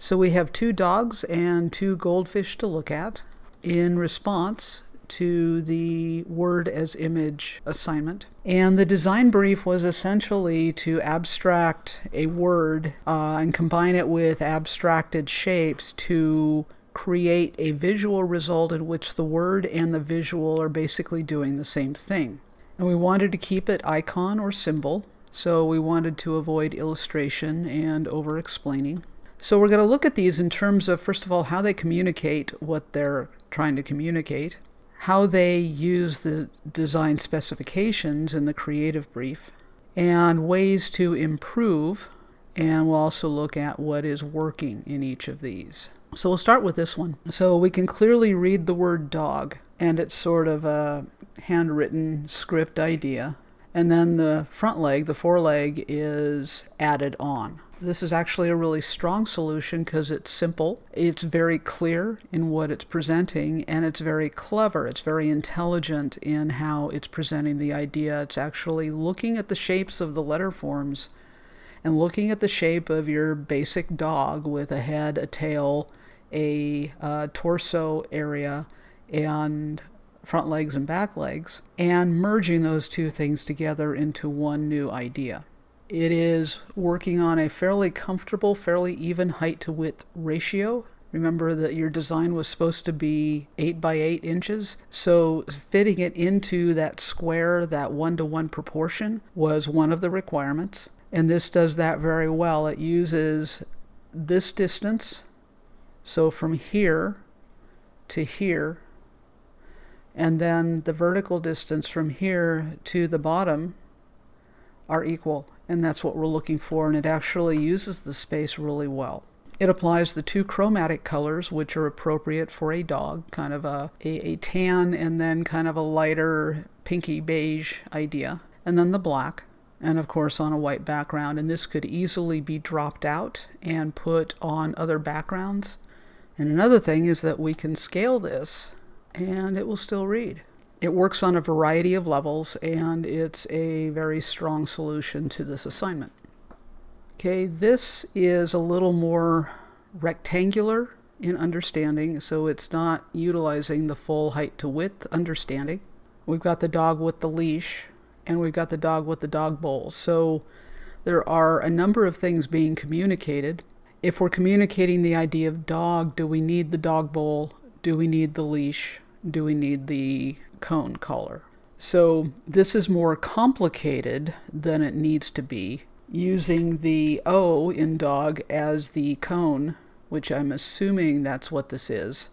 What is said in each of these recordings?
So we have 2 dogs and 2 goldfish to look at in response to the word as image assignment. And the design brief was essentially to abstract a word and combine it with abstracted shapes to create a visual result in which the word and the visual are basically doing the same thing. And we wanted to keep it icon or symbol, so we wanted to avoid illustration and over-explaining. So we're going to look at these in terms of, first of all, how they communicate what they're trying to communicate, how they use the design specifications in the creative brief, and ways to improve, and we'll also look at what is working in each of these. So we'll start with this one. So we can clearly read the word dog, and it's sort of a handwritten script idea. And then the front leg, the foreleg, is added on. This is actually a really strong solution because it's simple, it's very clear in what it's presenting, and it's very clever. It's very intelligent in how it's presenting the idea. It's actually looking at the shapes of the letter forms and looking at the shape of your basic dog with a head, a tail, a torso area, and front legs and back legs, and merging those two things together into one new idea. It is working on a fairly comfortable, fairly even height to width ratio. Remember that your design was supposed to be 8 by 8 inches, so fitting it into that square, that 1-to-1 proportion, was one of the requirements. And this does that very well. It uses this distance, so from here to here, and then the vertical distance from here to the bottom are equal, and that's what we're looking for, and it actually uses the space really well. It applies the 2 chromatic colors, which are appropriate for a dog, kind of a tan and then kind of a lighter pinky beige idea, and then the black, and of course on a white background, and this could easily be dropped out and put on other backgrounds. And another thing is that we can scale this and it will still read. It works on a variety of levels, and it's a very strong solution to this assignment. Okay, this is a little more rectangular in understanding, so it's not utilizing the full height to width understanding. We've got the dog with the leash, and we've got the dog with the dog bowl. So there are a number of things being communicated. If we're communicating the idea of dog, do we need the dog bowl? Do we need the leash? Do we need the cone collar? So this is more complicated than it needs to be. Using the O in dog as the cone, which I'm assuming that's what this is,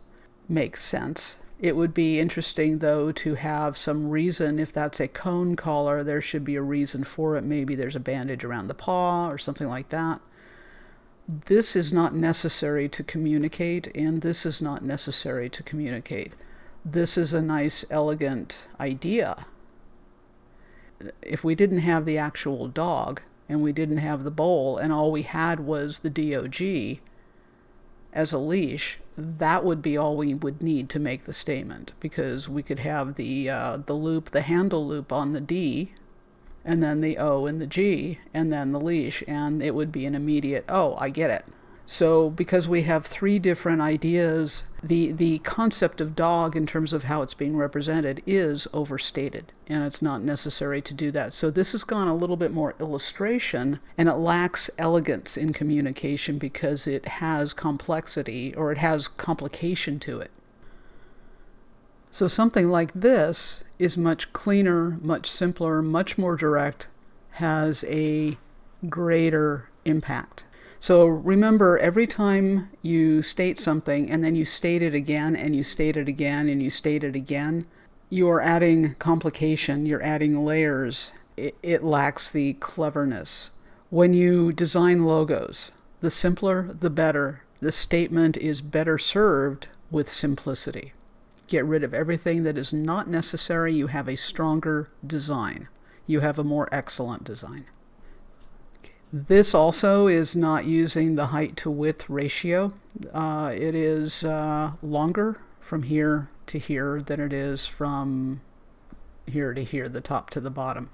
makes sense. It would be interesting, though, to have some reason. If that's a cone collar, there should be a reason for it. Maybe there's a bandage around the paw or something like that. This is not necessary to communicate, and this is not necessary to communicate. This is a nice, elegant idea. If we didn't have the actual dog, and we didn't have the bowl, and all we had was the DOG as a leash, that would be all we would need to make the statement, because we could have the loop, the handle loop on the D, and then the O and the G, and then the leash, and it would be an immediate, oh, I get it. So because we have 3 different ideas, the concept of dog in terms of how it's being represented is overstated, and it's not necessary to do that. So this has gone a little bit more illustration, and it lacks elegance in communication because it has complexity, or it has complication to it. So something like this is much cleaner, much simpler, much more direct, has a greater impact. So remember, every time you state something and then you state it again and you state it again and you state it again, you are adding complication, you're adding layers. It lacks the cleverness. When you design logos, the simpler, the better. The statement is better served with simplicity. Get rid of everything that is not necessary. You have a stronger design. You have a more excellent design. This also is not using the height to width ratio. It is longer from here to here than it is from here to here, the top to the bottom.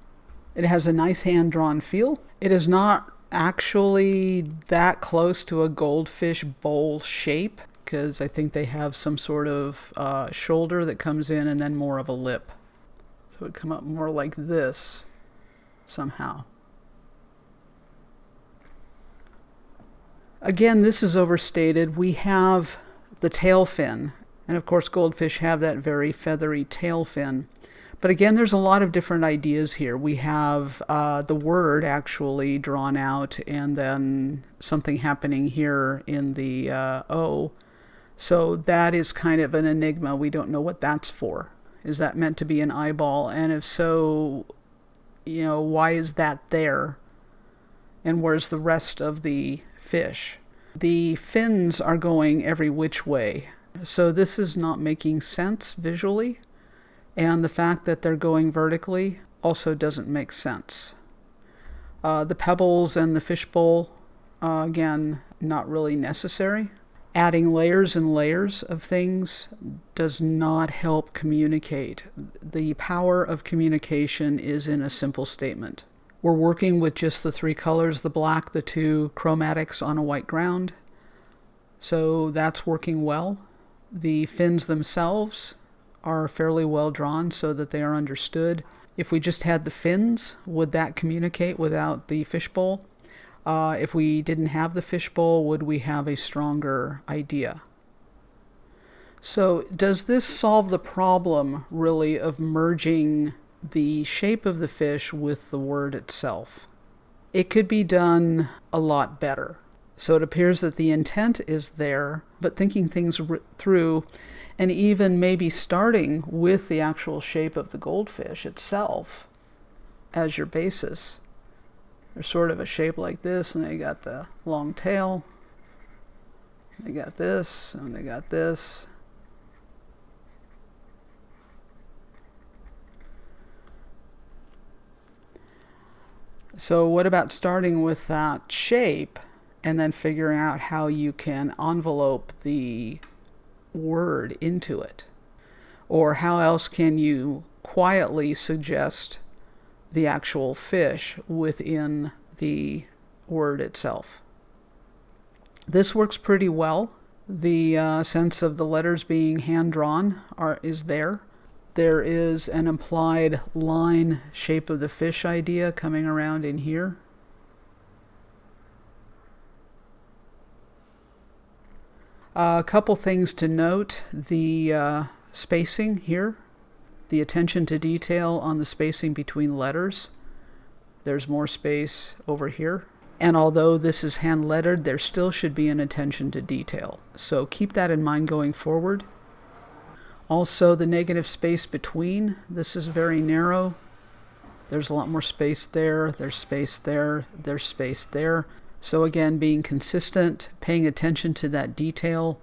It has a nice hand-drawn feel. It is not actually that close to a goldfish bowl shape, because I think they have some sort of shoulder that comes in and then more of a lip. So it would come up more like this somehow. Again, this is overstated. We have the tail fin, and of course goldfish have that very feathery tail fin. But again, there's a lot of different ideas here. We have the word actually drawn out and then something happening here in the O. So that is kind of an enigma. We don't know what that's for. Is that meant to be an eyeball? And if so, why is that there? And where's the rest of the fish? The fins are going every which way. So this is not making sense visually. And the fact that they're going vertically also doesn't make sense. The pebbles and the fishbowl, again, not really necessary. Adding layers and layers of things does not help communicate. The power of communication is in a simple statement. We're working with just the three colors, the black, the two chromatics on a white ground. So that's working well. The fins themselves are fairly well drawn so that they are understood. If we just had the fins, would that communicate without the fishbowl? If we didn't have the fishbowl, would we have a stronger idea? So does this solve the problem, really, of merging the shape of the fish with the word itself? It could be done a lot better. So it appears that the intent is there, but thinking things through, and even maybe starting with the actual shape of the goldfish itself as your basis. They're sort of a shape like this, and they got the long tail. They got this, and they got this. So what about starting with that shape and then figuring out how you can envelope the word into it? Or how else can you quietly suggest the actual fish within the word itself? This works pretty well. The sense of the letters being hand-drawn is there. There is an implied line shape of the fish idea coming around in here. A couple things to note. The spacing here, the attention to detail on the spacing between letters. There's more space over here. And although this is hand lettered, there still should be an attention to detail. So keep that in mind going forward. Also, the negative space between. This is very narrow. There's a lot more space there. There's space there. There's space there. So again, being consistent, paying attention to that detail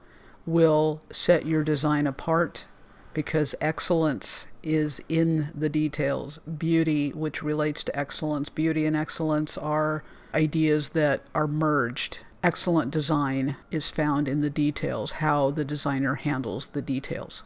will set your design apart, because excellence is in the details. Beauty, which relates to excellence. Beauty and excellence are ideas that are merged. Excellent design is found in the details, how the designer handles the details.